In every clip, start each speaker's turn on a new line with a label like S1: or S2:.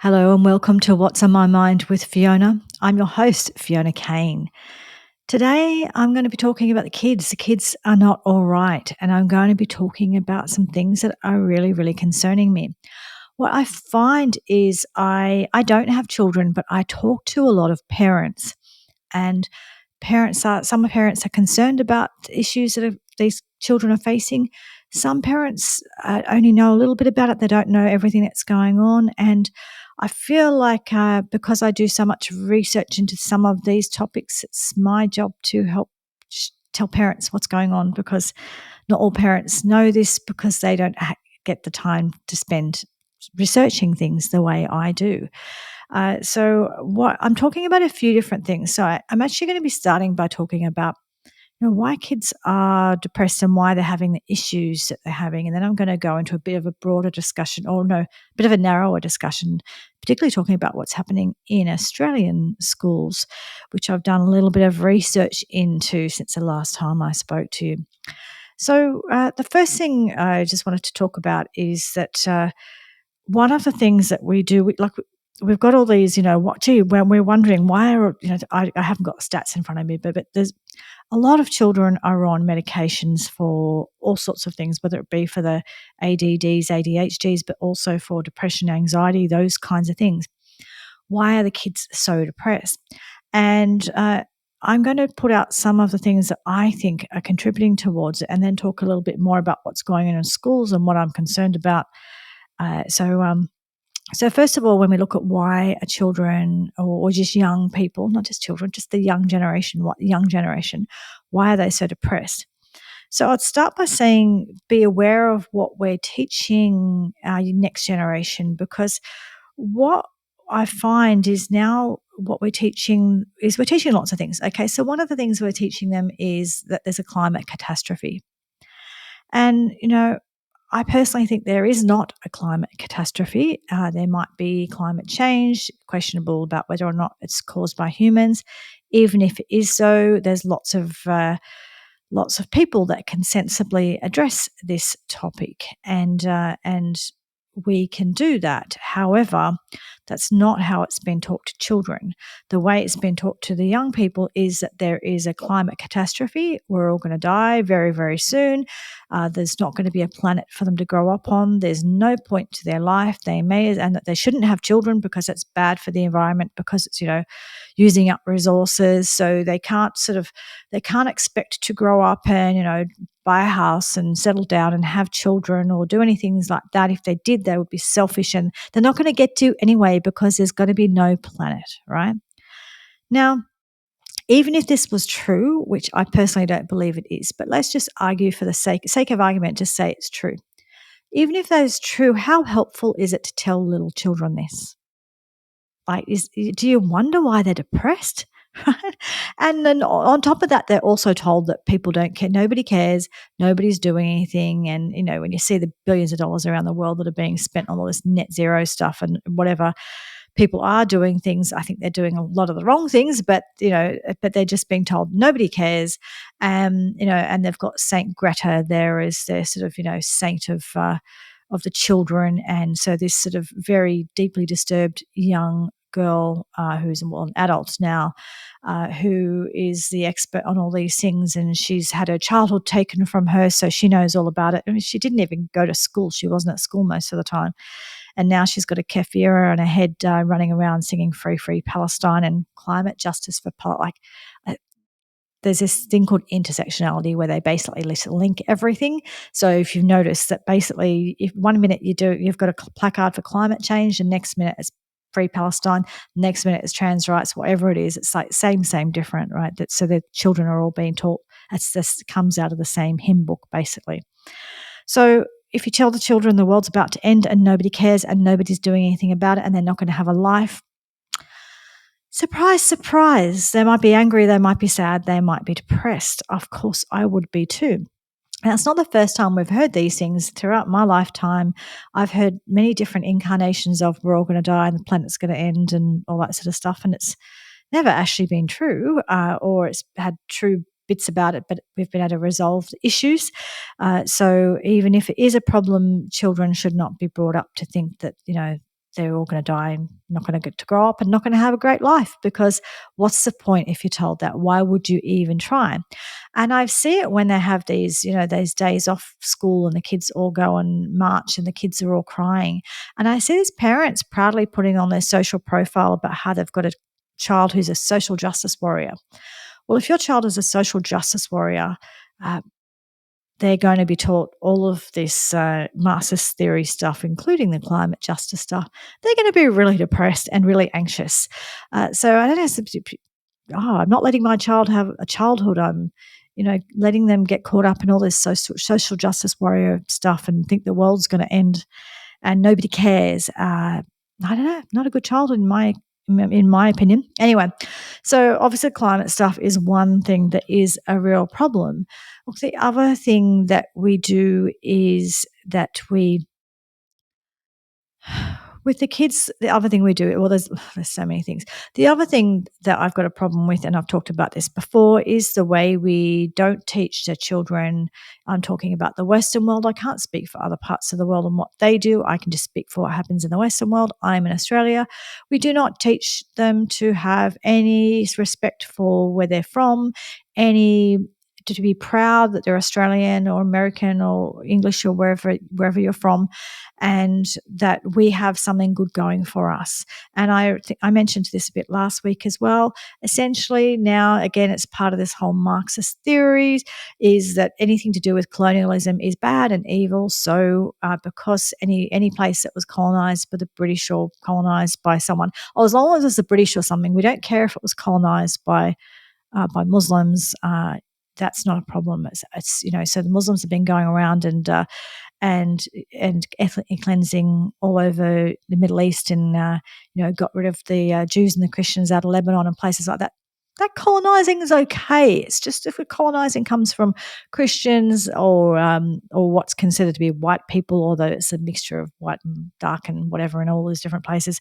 S1: Hello and welcome to What's on My Mind with Fiona. I'm your host, Fiona Kane. Today I'm going to be talking about the kids. The kids are not all right, and I'm going to be talking about some things that are really, really concerning me. What I find is I don't have children, but I talk to a lot of parents, and some parents are concerned about the issues that these children are facing. Some parents only know a little bit about it. They don't know everything that's going on. And I feel like because I do so much research into some of these topics, it's my job to help tell parents what's going on, because not all parents know this because they don't get the time to spend researching things the way I do. So what I'm talking about a few different things. So I'm actually going to be starting by talking about why kids are depressed and why they're having the issues that they're having. And then I'm going to go into a bit of a broader discussion, or no, a bit of a narrower discussion, particularly talking about what's happening in Australian schools, which I've done a little bit of research into since the last time I spoke to you. So the first thing I just wanted to talk about is that one of the things that we do, we've got all these, when we're wondering why I haven't got the stats in front of me, but there's a lot of children are on medications for all sorts of things, whether it be for the ADDs, ADHDs, but also for depression, anxiety, those kinds of things. Why are the kids so depressed? And I'm going to put out some of the things that I think are contributing towards it, and then talk a little bit more about what's going on in schools and what I'm concerned about. So first of all, when we look at why are children or just young people, not just children, just the young generation, why are they so depressed? So I'd start by saying be aware of what we're teaching our next generation, because what I find is now what we're teaching lots of things. Okay, so one of the things we're teaching them is that there's a climate catastrophe. And, I personally think there is not a climate catastrophe. There might be climate change, questionable about whether or not it's caused by humans. Even if it is so, there's lots of people that can sensibly address this topic, and we can do that. However, that's not how it's been taught to children. The way it's been taught to the young people is that there is a climate catastrophe. We're all going to die very, very soon. There's not going to be a planet for them to grow up on. There's no point to their life. And that they shouldn't have children because it's bad for the environment, because it's, using up resources. So they can't expect to grow up and, buy a house and settle down and have children or do anything like that. If they did, they would be selfish, and they're not going to get to anyway, because there's going to be no planet, right? Now, even if this was true, which I personally don't believe it is, but let's just argue for the sake of argument, just say it's true. Even if that is true, how helpful is it to tell little children this? Do you wonder why they're depressed? Right? And then on top of that, they're also told that people don't care. Nobody cares. Nobody's doing anything. And, when you see the billions of dollars around the world that are being spent on all this net zero stuff and whatever, people are doing things. I think they're doing a lot of the wrong things, but they're just being told nobody cares. And they've got Saint Greta there as their sort of, saint of the children. And so this sort of very deeply disturbed young girl who's an adult now, who is the expert on all these things, and she's had her childhood taken from her, so she knows all about it. I mean, she didn't even go to school. She wasn't at school most of the time. And now she's got a keffiyeh on her head, running around singing Free, Free Palestine and climate justice for there's this thing called intersectionality, where they basically link everything. So if you've noticed that basically if 1 minute you've got a placard for climate change, the next minute it's Free Palestine, next minute it's trans rights, whatever it is, it's like same, different, right? So the children are all being taught, this comes out of the same hymn book basically. So if you tell the children the world's about to end and nobody cares and nobody's doing anything about it and they're not going to have a life, surprise, surprise, they might be angry, they might be sad, they might be depressed. Of course, I would be too. And it's not the first time we've heard these things. Throughout my lifetime, I've heard many different incarnations of we're all going to die and the planet's going to end and all that sort of stuff. And it's never actually been true, or it's had true bits about it, but we've been able to resolve the issues. So even if it is a problem, children should not be brought up to think that, they're all going to die and not going to get to grow up and not going to have a great life, because what's the point if you're told that? Why would you even try? And I see it when they have these, those days off school and the kids all go and march and the kids are all crying. And I see these parents proudly putting on their social profile about how they've got a child who's a social justice warrior. Well, if your child is a social justice warrior, they're going to be taught all of this Marxist theory stuff, including the climate justice stuff. They're going to be really depressed and really anxious. So I don't know. I'm not letting my child have a childhood. I'm, letting them get caught up in all this social justice warrior stuff and think the world's going to end and nobody cares. I don't know. Not a good childhood in my opinion. Anyway, so obviously climate stuff is one thing that is a real problem. Look, the other thing that we do is that with the kids, the other thing we do, well, there's so many things. The other thing that I've got a problem with, and I've talked about this before, is the way we don't teach the children. I'm talking about the Western world. I can't speak for other parts of the world and what they do. I can just speak for what happens in the Western world. I'm in Australia. We do not teach them to have any respect for where they're from, to be proud that they're Australian or American or English or wherever you're from, and that we have something good going for us. And I mentioned this a bit last week as well. Essentially, now again, it's part of this whole Marxist theory is that anything to do with colonialism is bad and evil. So because any place that was colonized by the British or colonized by someone, or as long as it's the British or something, we don't care if it was colonized by Muslims. That's not a problem. It's so the Muslims have been going around and ethnically cleansing all over the Middle East, and got rid of the Jews and the Christians out of Lebanon and places like that. That colonizing is okay. It's just if colonizing comes from Christians or what's considered to be white people, although it's a mixture of white and dark and whatever in all these different places.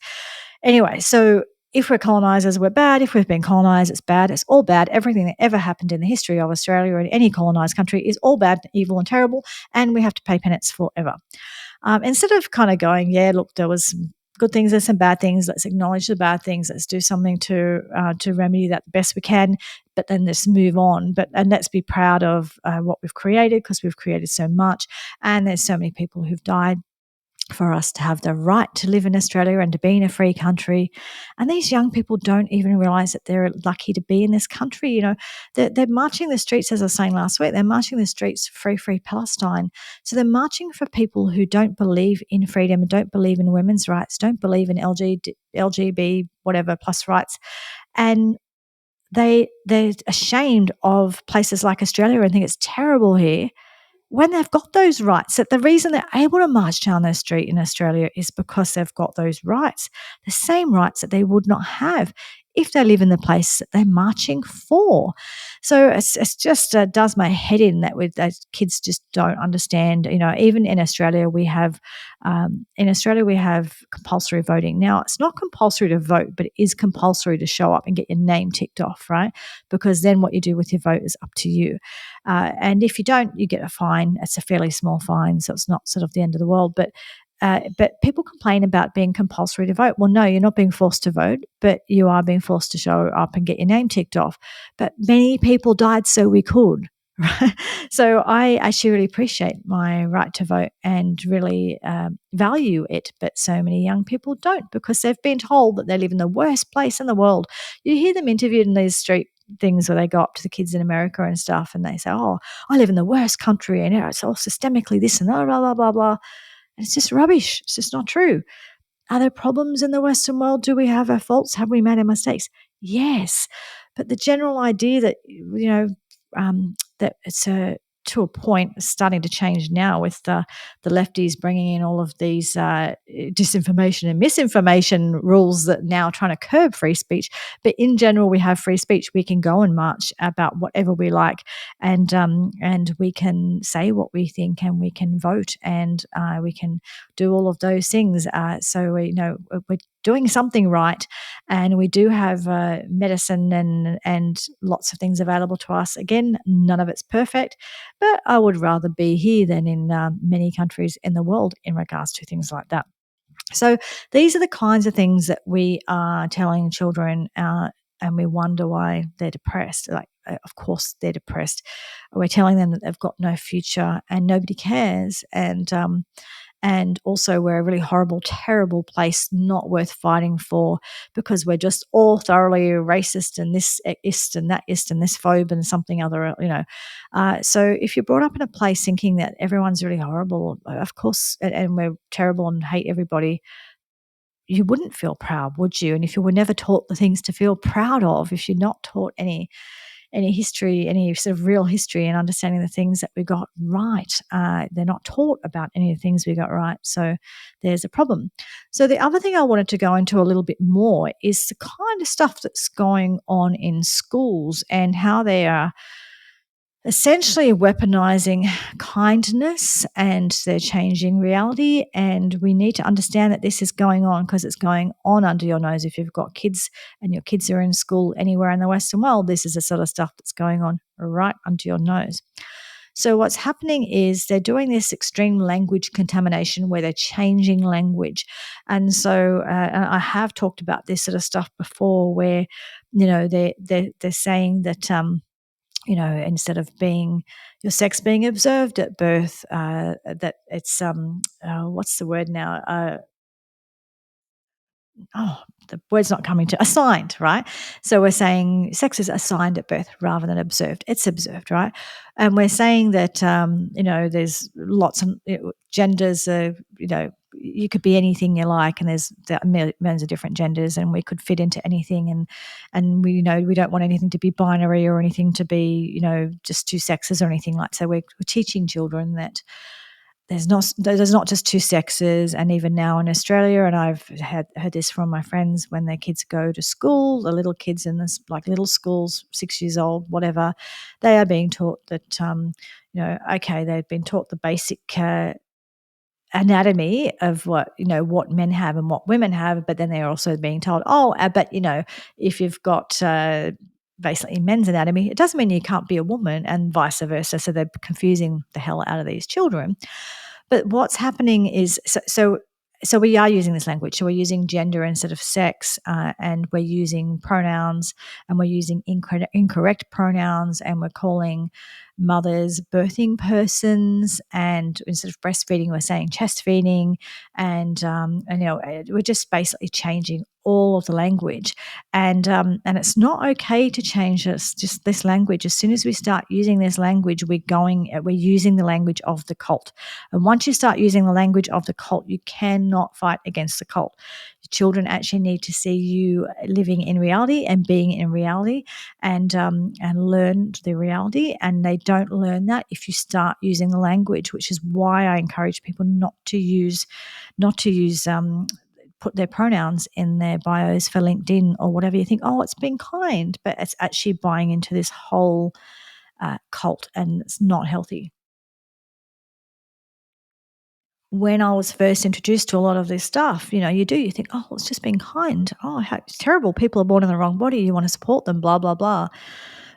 S1: Anyway, so if we're colonizers, we're bad. If we've been colonized, it's bad. It's all bad. Everything that ever happened in the history of Australia or in any colonized country is all bad, evil, and terrible, and we have to pay penance forever. Instead of kind of going, yeah, look, there was some good things, there's some bad things. Let's acknowledge the bad things. Let's do something to remedy that the best we can, but then let's move on. And let's be proud of what we've created, because we've created so much, and there's so many people who've died for us to have the right to live in Australia and to be in a free country. And these young people don't even realise that they're lucky to be in this country. They're marching the streets, as I was saying last week, they're marching the streets for free Palestine. So they're marching for people who don't believe in freedom and don't believe in women's rights, don't believe in LGB, whatever, plus rights. And they're ashamed of places like Australia and think it's terrible here, when they've got those rights. That the reason they're able to march down the street in Australia is because they've got those rights, the same rights that they would not have if they live in the place that they're marching for. So it's just does my head in that with those kids just don't understand. Even in Australia we have compulsory voting. Now it's not compulsory to vote, but it is compulsory to show up and get your name ticked off, right? Because then what you do with your vote is up to you. And if you don't, you get a fine. It's a fairly small fine, so it's not sort of the end of the world. But people complain about being compulsory to vote. Well, no, you're not being forced to vote, but you are being forced to show up and get your name ticked off. But many people died so we could. Right? So I actually really appreciate my right to vote and really value it. But so many young people don't, because they've been told that they live in the worst place in the world. You hear them interviewed in these street things where they go up to the kids in America and stuff and they say, oh, I live in the worst country and it's all systemically this and blah, blah, blah, blah. And it's just rubbish. It's just not true. Are there problems in the Western world? Do we have our faults? Have we made our mistakes? Yes. But the general idea that, that it's to a point starting to change now with the lefties bringing in all of these disinformation and misinformation rules that now trying to curb free speech. But in general, we have free speech. We can go and march about whatever we like, and we can say what we think, and we can vote, and we can do all of those things. So we're doing something right, and we do have medicine and lots of things available to us. Again, none of it's perfect, but I would rather be here than in many countries in the world in regards to things like that. So these are the kinds of things that we are telling children, and we wonder why they're depressed. Like, of course, they're depressed. We're telling them that they've got no future and nobody cares, and also we're a really horrible, terrible place, not worth fighting for, because we're just all thoroughly racist and this ist and that ist and this phobe and something other, So if you're brought up in a place thinking that everyone's really horrible, of course, and we're terrible and hate everybody, you wouldn't feel proud, would you? And if you were never taught the things to feel proud of, if you're not taught any history, any sort of real history and understanding the things that we got right. They're not taught about any of the things we got right. So there's a problem. So the other thing I wanted to go into a little bit more is the kind of stuff that's going on in schools and how they are essentially weaponizing kindness, and they're changing reality. And we need to understand that this is going on because it's going on under your nose. If you've got kids and your kids are in school anywhere in the Western world, this is the sort of stuff that's going on right under your nose. So what's happening is they're doing this extreme language contamination where they're changing language. And so and I have talked about this sort of stuff before, where they're saying that instead of being your sex being observed at birth, that it's what's the word now? The word's not coming to assigned, right? So we're saying sex is assigned at birth rather than observed. It's observed, right? And we're saying that there's lots of genders. You could be anything you like, and there's millions of different genders, and we could fit into anything. And we don't want anything to be binary or anything to be just two sexes or anything like. So we're teaching children that there's not just two sexes. And even now in Australia, and I've heard this from my friends, when their kids go to school, the little kids in this, like, little schools, 6 years old, whatever, they are being taught that okay, they've been taught the basic anatomy of what men have and what women have, but then they're also being told, but if you've got basically men's anatomy, it doesn't mean you can't be a woman, and vice versa. So they're confusing the hell out of these children. But what's happening is, so we are using this language. So we're using gender instead of sex, and we're using pronouns, and we're using incorrect pronouns, and we're calling mothers birthing persons, and instead of breastfeeding, we're saying chest feeding, and we're just basically changing all of the language, and it's not okay to change just this language. As soon as we start using this language, we're using the language of the cult. And once you start using the language of the cult, you cannot fight against the cult. Your children actually need to see you living in reality and being in reality, and learn the reality. And they don't learn that if you start using the language, which is why I encourage people not to use put their pronouns in their bios for LinkedIn or whatever. You think, it's being kind, but it's actually buying into this whole cult, and it's not healthy. When I was first introduced to a lot of this stuff, you think, it's just being kind. It's terrible. People are born in the wrong body. You want to support them, blah, blah, blah.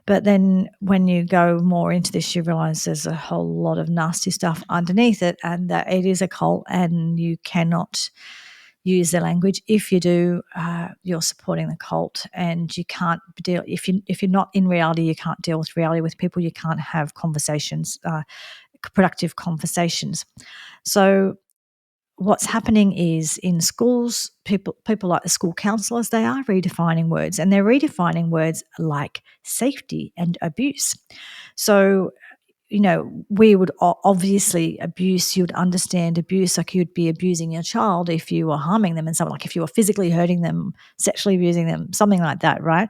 S1: But then when you go more into this, you realize there's a whole lot of nasty stuff underneath it, and that it is a cult, and you cannot use the language. If you do, you're supporting the cult, and you can't deal. If you're not in reality, you can't deal with reality with people. You can't have conversations, productive conversations. So what's happening is, in schools, people like the school counselors, they are redefining words, and they're redefining words like safety and abuse. So we would obviously abuse, you would understand abuse, like you'd be abusing your child if you were harming them, and something like if you were physically hurting them, sexually abusing them, something like that, right?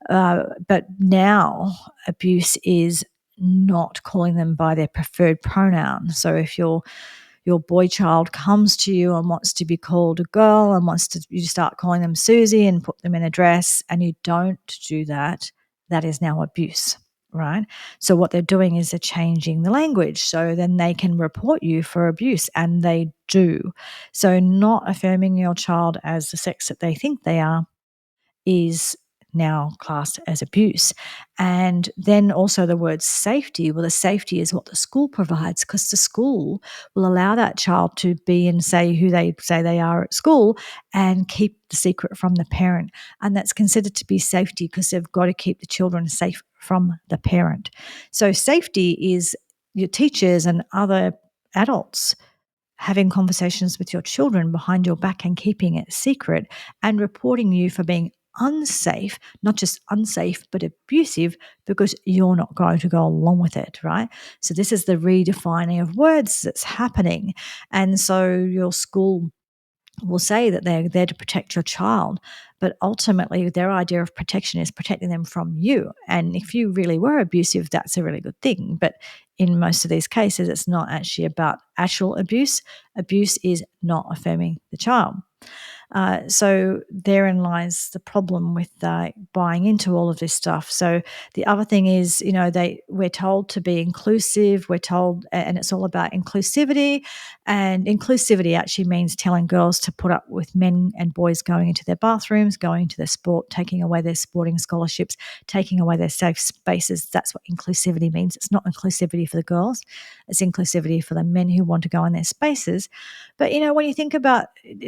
S1: But now abuse is not calling them by their preferred pronoun. So if your boy child comes to you and wants to be called a girl, and you start calling them Susie and put them in a dress, and you don't do that, that is now abuse, right? So what they're doing is they're changing the language, so then they can report you for abuse, and they do. So not affirming your child as the sex that they think they are is now classed as abuse. And then also the word safety. Well, the safety is what the school provides, because the school will allow that child to be and say who they say they are at school and keep the secret from the parent. And that's considered to be safety because they've got to keep the children safe from the parent. So safety is your teachers and other adults having conversations with your children behind your back and keeping it secret and reporting you for being unsafe, not just unsafe, but abusive because you're not going to go along with it, right? So this is the redefining of words that's happening. And so your school will say that they're there to protect your child, but ultimately their idea of protection is protecting them from you. And if you really were abusive, that's a really good thing. But in most of these cases, it's not actually about actual abuse. Abuse is not affirming the child. So therein lies the problem with buying into all of this stuff. So the other thing is, we're told to be inclusive. We're told, and it's all about inclusivity. And inclusivity actually means telling girls to put up with men and boys going into their bathrooms, going to their sport, taking away their sporting scholarships, taking away their safe spaces. That's what inclusivity means. It's not inclusivity for the girls. It's inclusivity for the men who want to go in their spaces. But, when you think about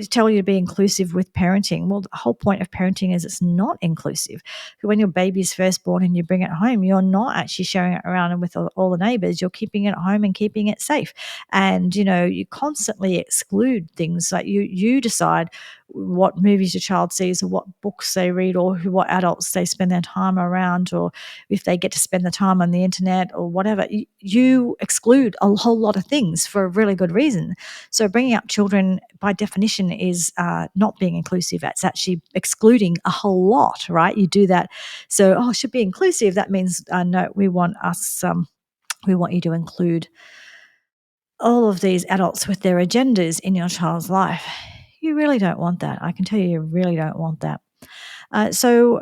S1: tell you to be inclusive with parenting, well, the whole point of parenting is it's not inclusive. When your baby's first born and you bring it home, you're not actually sharing it around with all the neighbors. You're keeping it at home and keeping it safe. And, you constantly exclude things like you decide what movies your child sees or what books they read or what adults they spend their time around or if they get to spend the time on the internet or whatever. You exclude a whole lot of things for a really good reason. So bringing up children by definition is not being inclusive. It's actually excluding a whole lot, right? You do that. So, it should be inclusive. That means, no, we want you to include all of these adults with their agendas in your child's life. You really don't want that. I can tell you really don't want that. So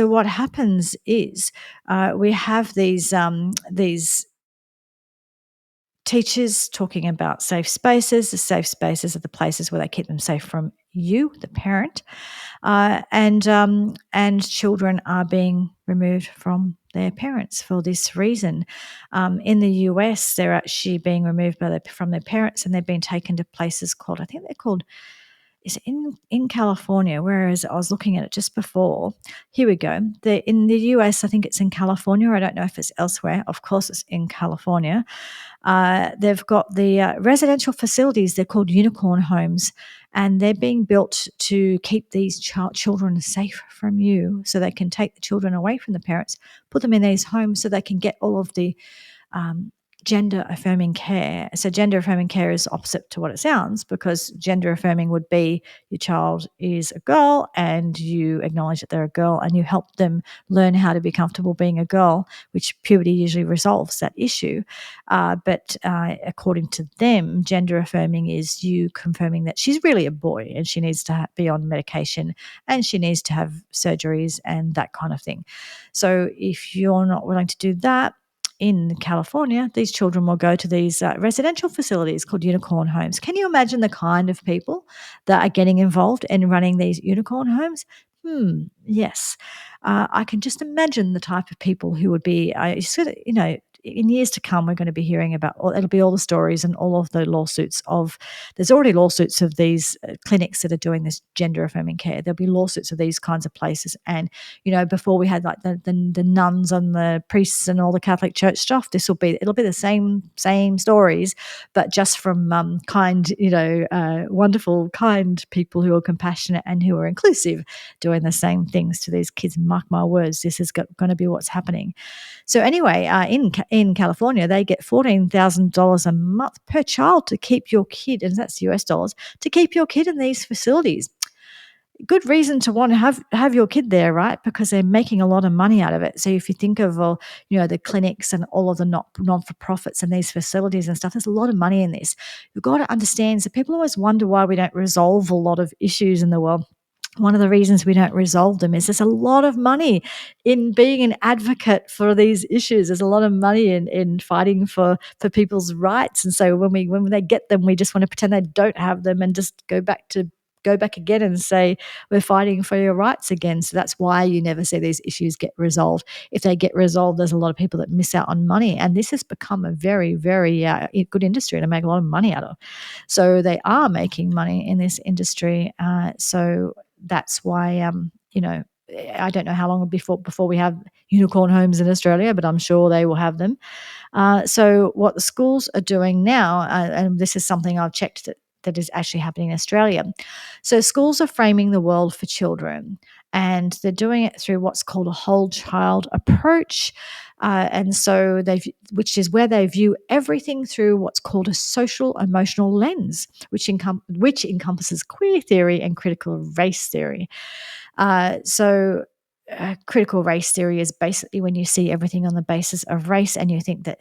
S1: what happens is we have these teachers talking about safe spaces. The safe spaces are the places where they keep them safe from you, the parent, and children are being removed from their parents for this reason. In the US, they're actually being removed from their parents, and they've been taken to places called, I think they're called, is in California, whereas I was looking at it just before. Here we go. In the US, I think it's in California. I don't know if it's elsewhere. Of course, it's in California. They've got the residential facilities. They're called unicorn homes, and they're being built to keep these children safe from you, so they can take the children away from the parents, put them in these homes so they can get all of the gender affirming care. So gender affirming care is opposite to what it sounds, because gender affirming would be your child is a girl and you acknowledge that they're a girl and you help them learn how to be comfortable being a girl, which puberty usually resolves that issue. But according to them, gender affirming is you confirming that she's really a boy and she needs to be on medication and she needs to have surgeries and that kind of thing. So if you're not willing to do that, in California, these children will go to these residential facilities called unicorn homes. Can you imagine the kind of people that are getting involved in running these unicorn homes? Yes. I can just imagine the type of people who would be, in years to come, we're going to be hearing about, it'll be all the stories and all of the lawsuits there's already lawsuits of these clinics that are doing this gender affirming care. There'll be lawsuits of these kinds of places. And, before we had like the nuns and the priests and all the Catholic Church stuff, it'll be the same stories, but just from kind, wonderful, kind people who are compassionate and who are inclusive doing the same things to these kids. Mark my words, this is going to be what's happening. So anyway, in California, they get $14,000 a month per child to keep your kid, and that's US dollars, to keep your kid in these facilities. Good reason to want to have your kid there, right? Because they're making a lot of money out of it. So if you think of the clinics and all of the non-for-profits and these facilities and stuff, there's a lot of money in this. You've got to understand. So people always wonder why we don't resolve a lot of issues in the world. One of the reasons we don't resolve them is there's a lot of money in being an advocate for these issues. There's a lot of money in fighting for people's rights. And so when they get them, we just want to pretend they don't have them and just go back to go back again and say, we're fighting for your rights again. So that's why you never see these issues get resolved. If they get resolved, there's a lot of people that miss out on money. And this has become a very, very good industry to make a lot of money out of. So they are making money in this industry. So that's why, I don't know how long before we have unicorn homes in Australia, but I'm sure they will have them. So what the schools are doing now, and this is something I've checked that is actually happening in Australia. So schools are framing the world for children, and they're doing it through what's called a whole child approach. And so which is where they view everything through what's called a social emotional lens, which encompasses queer theory and critical race theory. Critical race theory is basically when you see everything on the basis of race, and you think that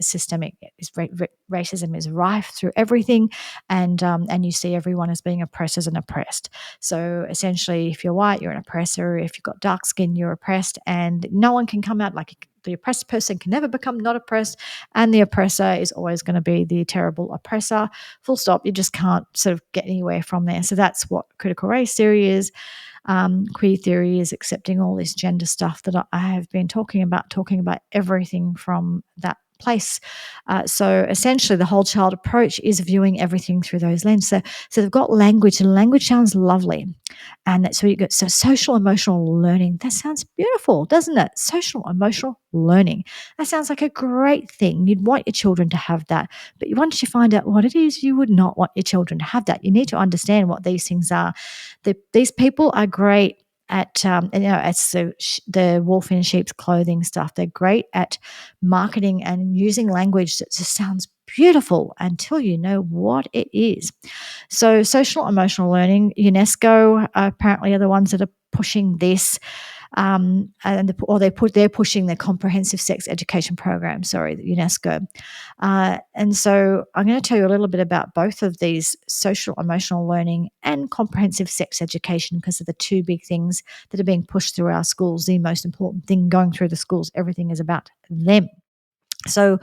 S1: racism is rife through everything, and you see everyone as being oppressors and oppressed. So essentially, if you're white, you're an oppressor. If you've got dark skin, you're oppressed, and no one can come out like the oppressed person can never become not oppressed, and the oppressor is always going to be the terrible oppressor. Full stop. You just can't sort of get anywhere from there. So that's what critical race theory is. Queer theory is accepting all this gender stuff that I have been talking about everything from that place. So essentially, the whole child approach is viewing everything through those lenses. So they've got language, and language sounds lovely. And that's where you get social emotional learning. That sounds beautiful, doesn't it? Social emotional learning. That sounds like a great thing. You'd want your children to have that. But once you find out what it is, you would not want your children to have that. You need to understand what these things are. These people are great at, it's the wolf in sheep's clothing stuff. They're great at marketing and using language that just sounds beautiful until you know what it is. So social emotional learning, UNESCO apparently are the ones that are pushing this. They're pushing the comprehensive sex education program, the UNESCO. And so I'm going to tell you a little bit about both of these, social emotional learning and comprehensive sex education, because they're the two big things that are being pushed through our schools. The most important thing going through the schools, everything is about them. So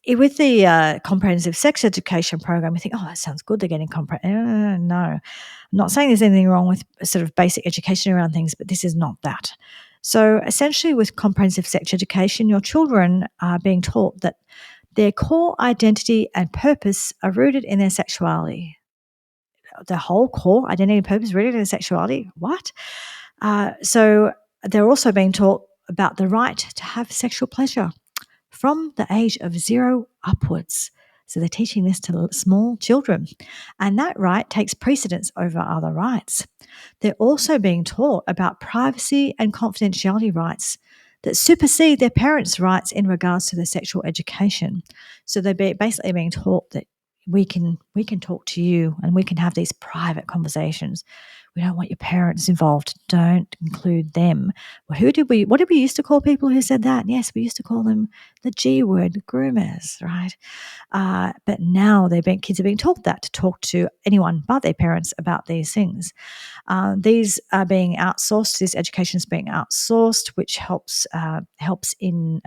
S1: with the comprehensive sex education program, you think, oh, that sounds good. They're getting no, I'm not saying there's anything wrong with sort of basic education around things, but this is not that. So essentially with comprehensive sex education, your children are being taught that their core identity and purpose are rooted in their sexuality. The whole core identity and purpose rooted in their sexuality? What? So they're also being taught about the right to have sexual pleasure from the age of 0 upwards. So they're teaching this to small children. And that right takes precedence over other rights. They're also being taught about privacy and confidentiality rights that supersede their parents' rights in regards to their sexual education. So they're basically being taught that we can talk to you and we can have these private conversations. We don't want your parents involved. Don't include them. Well, what did we used to call people who said that? Yes, we used to call them the G word, groomers, right? But now kids are being taught that, to talk to anyone but their parents about these things. These are being outsourced. This education is being outsourced, which helps in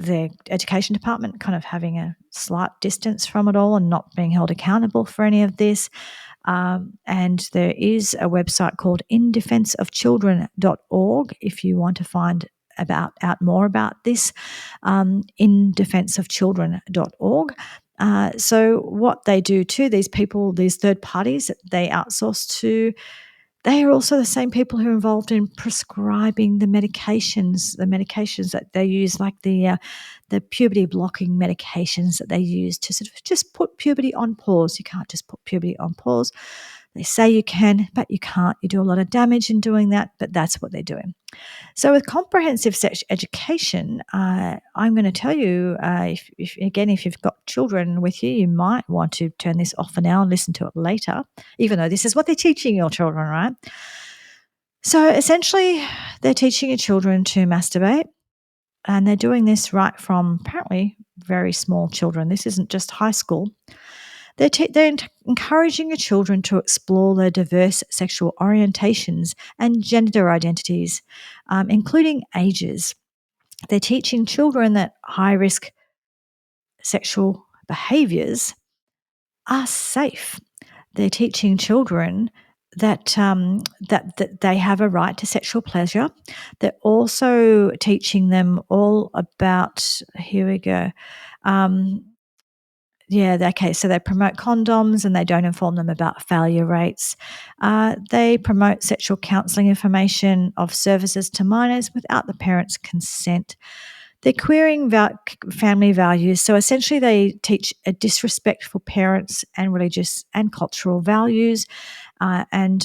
S1: the education department kind of having a slight distance from it all and not being held accountable for any of this. And there is a website called indefenseofchildren.org if you want to find out more about this, indefenseofchildren.org. So what they do too, these people, these third parties that they outsource to, they are also the same people who are involved in prescribing the medications that they use, like the puberty blocking medications that they use to sort of just put puberty on pause. You can't just put puberty on pause. They say you can, but you can't. You do a lot of damage in doing that, but that's what they're doing. So with comprehensive sex education, I'm going to tell you, if you've got children with you, you might want to turn this off for now and listen to it later, even though this is what they're teaching your children, right? So essentially, they're teaching your children to masturbate, and they're doing this right from apparently very small children. This isn't just high school. They're encouraging your children to explore their diverse sexual orientations and gender identities, including ages. They're teaching children that high-risk sexual behaviours are safe. They're teaching children that they have a right to sexual pleasure. They're also teaching them all about. Here we go. Yeah, okay. So they promote condoms and they don't inform them about failure rates. They promote sexual counselling information of services to minors without the parents' consent. They're queering family values. So essentially, they teach a disrespect for parents and religious and cultural values, and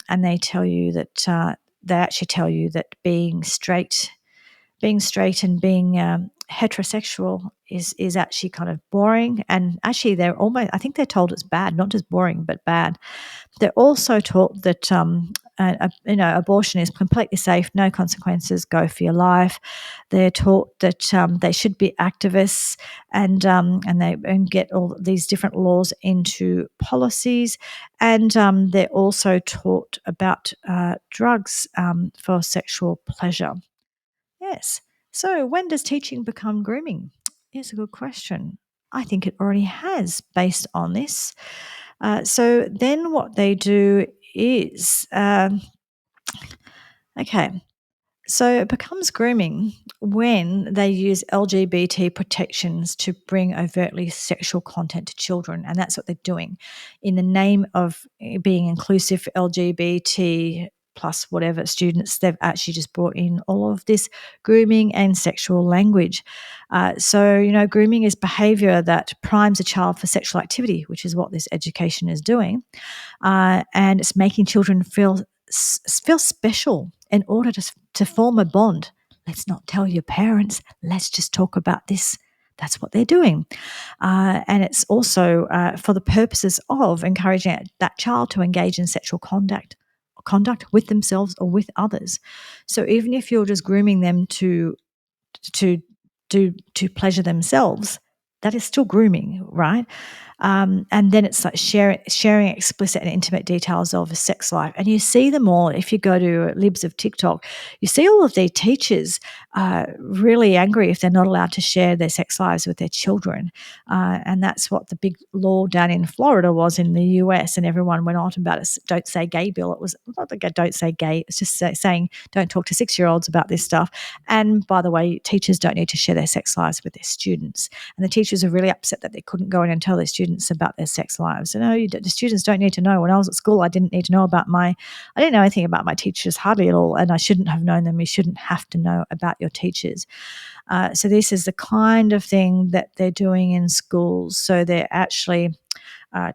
S1: they tell you that they actually tell you that being straight and being heterosexual is actually kind of boring. And actually, I think they're told it's bad, not just boring, but bad. They're also taught that abortion is completely safe, no consequences, go for your life. They're taught that they should be activists and get all these different laws into policies. And they're also taught about drugs for sexual pleasure. Yes. So when does teaching become grooming? It's a good question. I think it already has based on this. So then what they do is, okay, so it becomes grooming when they use LGBT protections to bring overtly sexual content to children. And that's what they're doing in the name of being inclusive for LGBT plus whatever students. They've actually just brought in all of this grooming and sexual language. So, grooming is behavior that primes a child for sexual activity, which is what this education is doing. And it's making children feel special in order to form a bond. Let's not tell your parents. Let's just talk about this. That's what they're doing. And it's also for the purposes of encouraging that child to engage in sexual conduct with themselves or with others. So even if you're just grooming them to pleasure themselves, that is still grooming, right? And then it's like sharing explicit and intimate details of a sex life. And you see them all. If you go to Libs of TikTok, you see all of their teachers really angry if they're not allowed to share their sex lives with their children. And that's what the big law down in Florida was in the US, and everyone went on about it. Don't say gay bill. It was not like don't say gay. It's just saying don't talk to 6-year-olds about this stuff. And by the way, teachers don't need to share their sex lives with their students. And the teachers are really upset that they couldn't go in and tell their students about their sex lives. The students don't need to know. When I was at school, I didn't need to know I didn't know anything about my teachers, hardly at all, and I shouldn't have known them. You shouldn't have to know about your teachers. So this is the kind of thing that they're doing in schools. So they're actually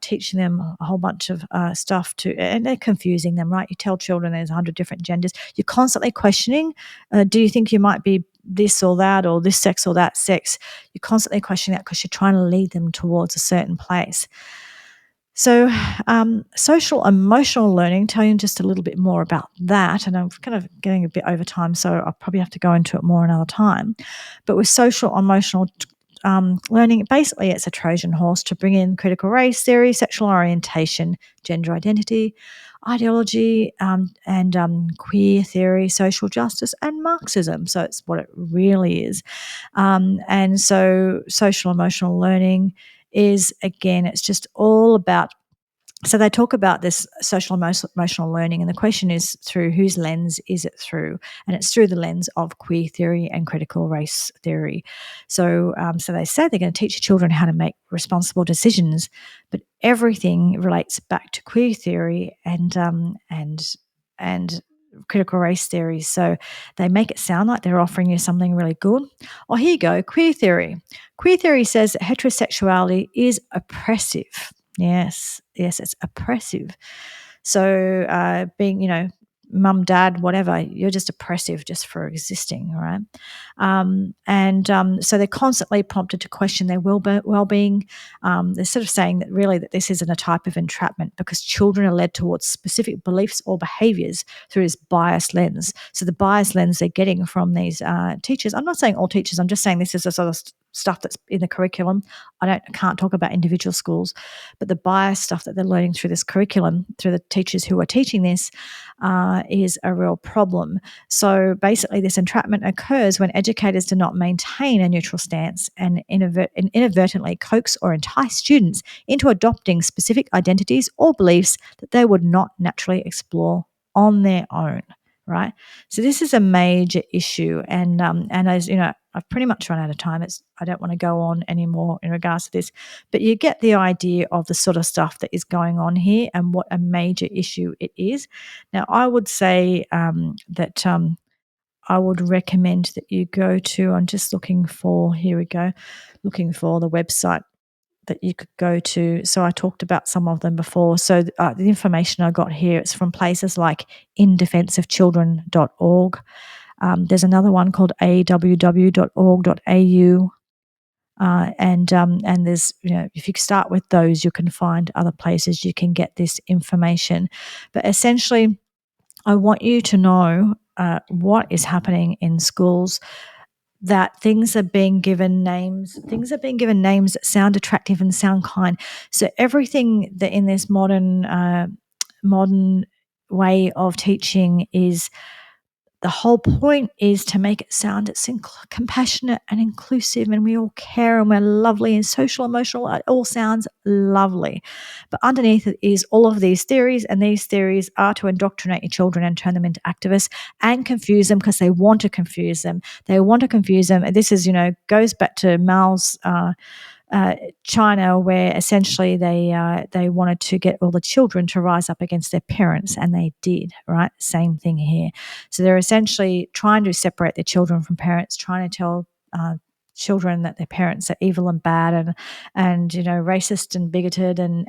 S1: teaching them a whole bunch of stuff and they're confusing them, right? You tell children there's 100 different genders. You're constantly questioning, do you think you might be this or that or this sex or that sex? You're constantly questioning that because you're trying to lead them towards a certain place. So social emotional learning, tell you just a little bit more about that, and I'm kind of getting a bit over time, so I'll probably have to go into it more another time. But with social emotional learning, basically it's a Trojan horse to bring in critical race theory, sexual orientation, gender identity, ideology, and queer theory, social justice, and Marxism. So it's what it really is. And so social emotional learning is, again, it's just all about. So they talk about this social emotional learning, and the question is through whose lens is it through? And it's through the lens of queer theory and critical race theory. So they say they're going to teach children how to make responsible decisions, but everything relates back to queer theory and critical race theory. So they make it sound like they're offering you something really good. Oh, here you go, queer theory. Queer theory says that heterosexuality is oppressive. Yes, it's oppressive. So being, mum, dad, whatever, you're just oppressive just for existing, right? So they're constantly prompted to question their well-being. They're sort of saying that this isn't a type of entrapment because children are led towards specific beliefs or behaviours through this biased lens. So the biased lens they're getting from these teachers, I'm not saying all teachers, I'm just saying this is a sort of stuff that's in the curriculum. I can't talk about individual schools, but the bias stuff that they're learning through this curriculum, through the teachers who are teaching this, is a real problem. So basically, this entrapment occurs when educators do not maintain a neutral stance and inadvertently coax or entice students into adopting specific identities or beliefs that they would not naturally explore on their own. Right. So this is a major issue, and as you know, I've pretty much run out of time. I don't want to go on anymore in regards to this, but you get the idea of the sort of stuff that is going on here and what a major issue it is. Now, I would say that I would recommend that you go to. I'm just looking for. Here we go, looking for the website that you could go to. So I talked about some of them before. So the information I got here, it's from places like indefenseofchildren.org. There's another one called aww.org.au. And there's, if you start with those, you can find other places you can get this information. But essentially, I want you to know what is happening in schools, that things are being given names that sound attractive and sound kind. So everything that in this modern way of teaching is, the whole point is to make it sound it's compassionate and inclusive, and we all care and we're lovely and social, emotional. It all sounds lovely. But underneath it is all of these theories, and these theories are to indoctrinate your children and turn them into activists and confuse them, because they want to confuse them. And this is, goes back to Mao's China, where essentially they wanted to get all the children to rise up against their parents, and they did, right? Same thing here. So they're essentially trying to separate their children from parents, trying to tell children that their parents are evil and bad and racist and bigoted and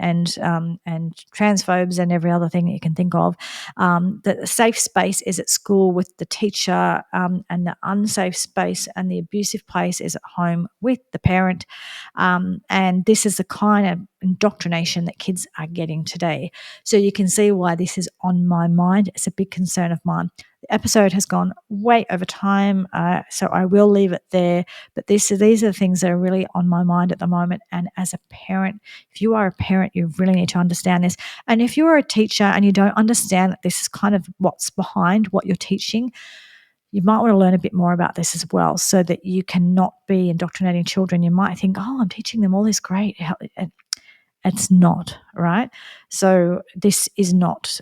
S1: transphobes and every other thing that you can think of. The safe space is at school with the teacher, and the unsafe space and the abusive place is at home with the parent. And this is the kind of indoctrination that kids are getting today. So you can see why this is on my mind. It's a big concern of mine. The episode has gone way over time, so I will leave it there. But these are the things that are really on my mind at the moment. And as a parent, if you are a parent, you really need to understand this. And if you are a teacher and you don't understand that this is kind of what's behind what you're teaching, you might want to learn a bit more about this as well, so that you cannot be indoctrinating children. You might think, oh, I'm teaching them all this great. It's not, right? So this is not,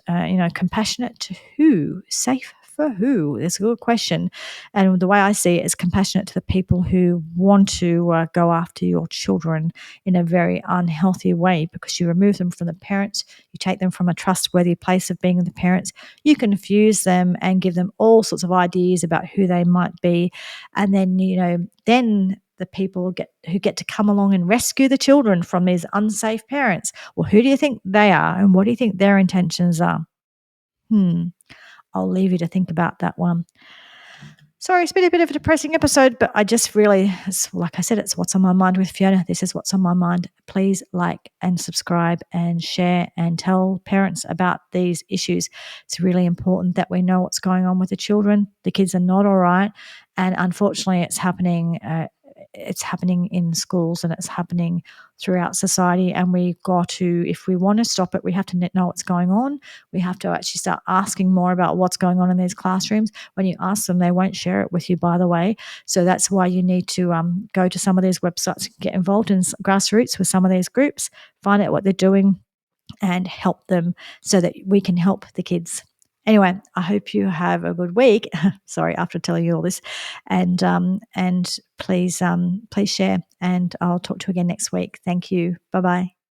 S1: compassionate to who? Safe for who? It's a good question. And the way I see it is compassionate to the people who want to go after your children in a very unhealthy way, because you remove them from the parents, you take them from a trustworthy place of being the parents, you confuse them and give them all sorts of ideas about who they might be. And then, then the people who get to come along and rescue the children from these unsafe parents. Well, who do you think they are, and what do you think their intentions are? I'll leave you to think about that one. Sorry, it's been a bit of a depressing episode, but I just really, like I said, it's what's on my mind with Fiona. This is what's on my mind. Please like and subscribe and share and tell parents about these issues. It's really important that we know what's going on with the children. The kids are not all right, and unfortunately, it's happening. It's happening in schools, and it's happening throughout society. And we've got to, if we want to stop it, we have to know what's going on. We have to actually start asking more about what's going on in these classrooms. When you ask them, they won't share it with you, by the way. So that's why you need to go to some of these websites, get involved in grassroots with some of these groups, find out what they're doing and help them, so that we can help the kids. Anyway, I hope you have a good week. Sorry, after telling you all this, and please share, and I'll talk to you again next week. Thank you. Bye bye.